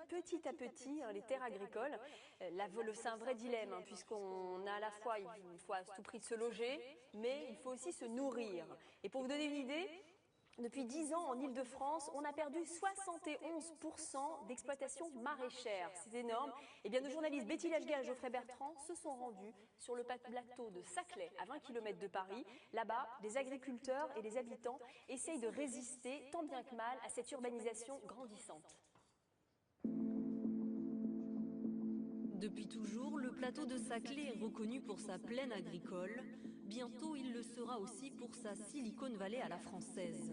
petit à petit les terres agricoles. C'est un vrai dilemme, puisqu'on a à la fois, il faut à tout prix se loger, mais il faut aussi se nourrir. Et pour vous donner une idée, depuis 10 ans, en Île-de-France, on a perdu 71% d'exploitation maraîchère. C'est énorme. Eh bien, nos journalistes Betty Lachga et Geoffrey Bertrand se sont rendus sur le plateau de Saclay, à 20 km de Paris. Là-bas, les agriculteurs et les habitants essayent de résister, tant bien que mal, à cette urbanisation grandissante. Depuis toujours, le plateau de Saclay est reconnu pour sa plaine agricole. Bientôt, il le sera aussi pour sa Silicon Valley à la française.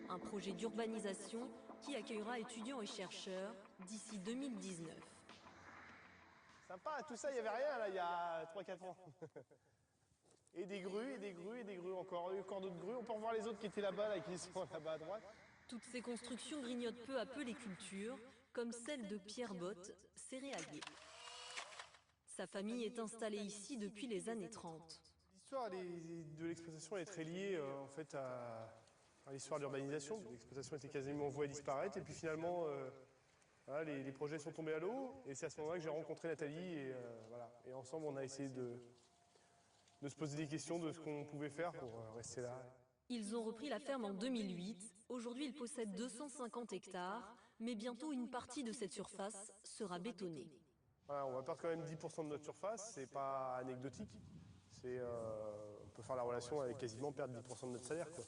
Un projet d'urbanisation qui accueillera étudiants et chercheurs d'ici 2019. Sympa, tout ça, il n'y avait rien là, il y a 3-4 ans. Et des grues, et des grues, et des grues encore d'autres grues. On peut revoir les autres qui étaient là-bas, là, qui sont là-bas à droite. Toutes ces constructions grignotent peu à peu les cultures, comme celle de Pierre Botte, céréalier. Sa famille est installée ici depuis les années 30. L'histoire de l'exploitation est très liée en fait à l'histoire de l'urbanisation. L'exploitation était quasiment vouée à disparaître et puis finalement voilà, les projets sont tombés à l'eau et c'est à ce moment-là que j'ai rencontré Nathalie et, voilà. Et ensemble on a essayé de se poser des questions de ce qu'on pouvait faire pour rester là. Ils ont repris la ferme en 2008. Aujourd'hui, ils possèdent 250 hectares, mais bientôt une partie de cette surface sera bétonnée. Voilà, on va perdre quand même 10% de notre surface, c'est pas anecdotique. On peut faire la relation avec quasiment perdre 10% de notre salaire, quoi.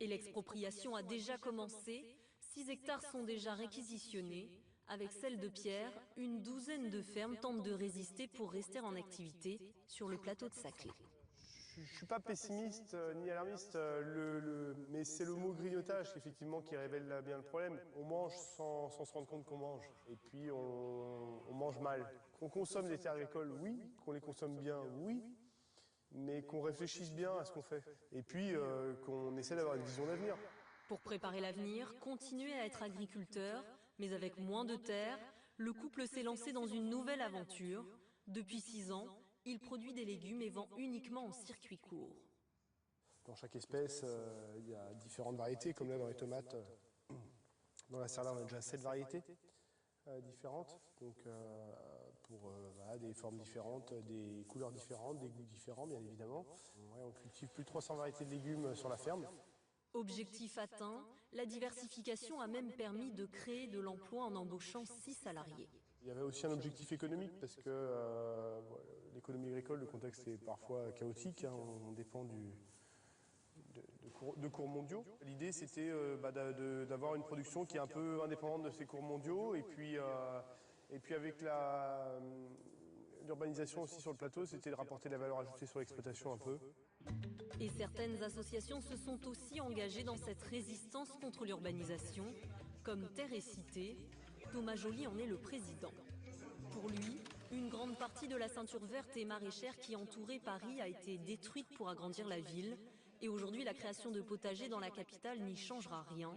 Et l'expropriation a déjà commencé. 6 hectares sont déjà réquisitionnés. Avec celle de Pierre, une douzaine de fermes tentent de résister pour rester en activité sur le plateau de Saclay. Je ne suis pas pessimiste ni alarmiste, mais c'est le mot grignotage effectivement qui révèle bien le problème. On mange sans se rendre compte qu'on mange, et puis on mange mal. Qu'on consomme des terres agricoles, oui, qu'on les consomme bien, oui, mais qu'on réfléchisse bien à ce qu'on fait, et puis qu'on essaie d'avoir une vision d'avenir. Pour préparer l'avenir, continuer à être agriculteur, mais avec moins de terres, le couple s'est lancé dans une nouvelle aventure. Depuis 6 ans, il produit des légumes et vend uniquement en circuit court. Dans chaque espèce, il y a différentes variétés, comme là dans les tomates. Dans la céréale, on a déjà 7 variétés différentes, donc pour voilà, des formes différentes, des couleurs différentes, des goûts différents, bien évidemment. Ouais, on cultive plus de 300 variétés de légumes sur la ferme. Objectif atteint, la diversification a même permis de créer de l'emploi en embauchant 6 salariés. Il y avait aussi un objectif économique parce que l'économie agricole, le contexte est parfois chaotique, on dépend de cours mondiaux. L'idée c'était d'avoir une production qui est un peu indépendante de ces cours mondiaux et puis avec l'urbanisation aussi sur le plateau, c'était de rapporter de la valeur ajoutée sur l'exploitation un peu. Et certaines associations se sont aussi engagées dans cette résistance contre l'urbanisation, comme Terre et Cité. Thomas Joly en est le président. Pour lui, une grande partie de la ceinture verte et maraîchère qui entourait Paris a été détruite pour agrandir la ville. Et aujourd'hui, la création de potagers dans la capitale n'y changera rien.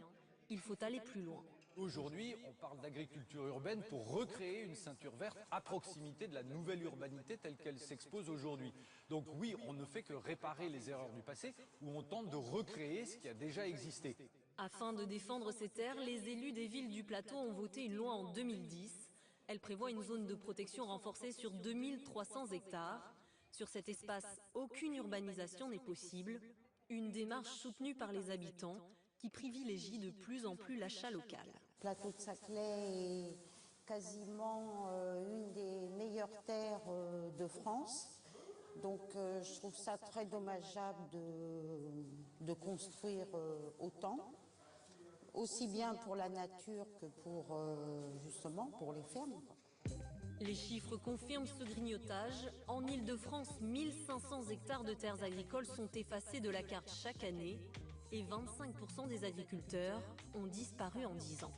Il faut aller plus loin. Aujourd'hui, on parle d'agriculture urbaine pour recréer une ceinture verte à proximité de la nouvelle urbanité telle qu'elle s'expose aujourd'hui. Donc oui, on ne fait que réparer les erreurs du passé ou on tente de recréer ce qui a déjà existé. Afin de défendre ces terres, les élus des villes du plateau ont voté une loi en 2010. Elle prévoit une zone de protection renforcée sur 2300 hectares. Sur cet espace, aucune urbanisation n'est possible. Une démarche soutenue par les habitants qui privilégie de plus en plus l'achat local. Le plateau de Saclay est quasiment une des meilleures terres de France. Donc je trouve ça très dommageable de construire autant, aussi bien pour la nature que pour justement pour les fermes. Les chiffres confirment ce grignotage. En Île-de-France, 1500 hectares de terres agricoles sont effacés de la carte chaque année. Et 25% des agriculteurs ont disparu en 10 ans.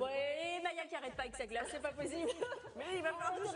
Ouais, Maya qui arrête pas avec sa glace, c'est pas possible. Mais il va falloir que je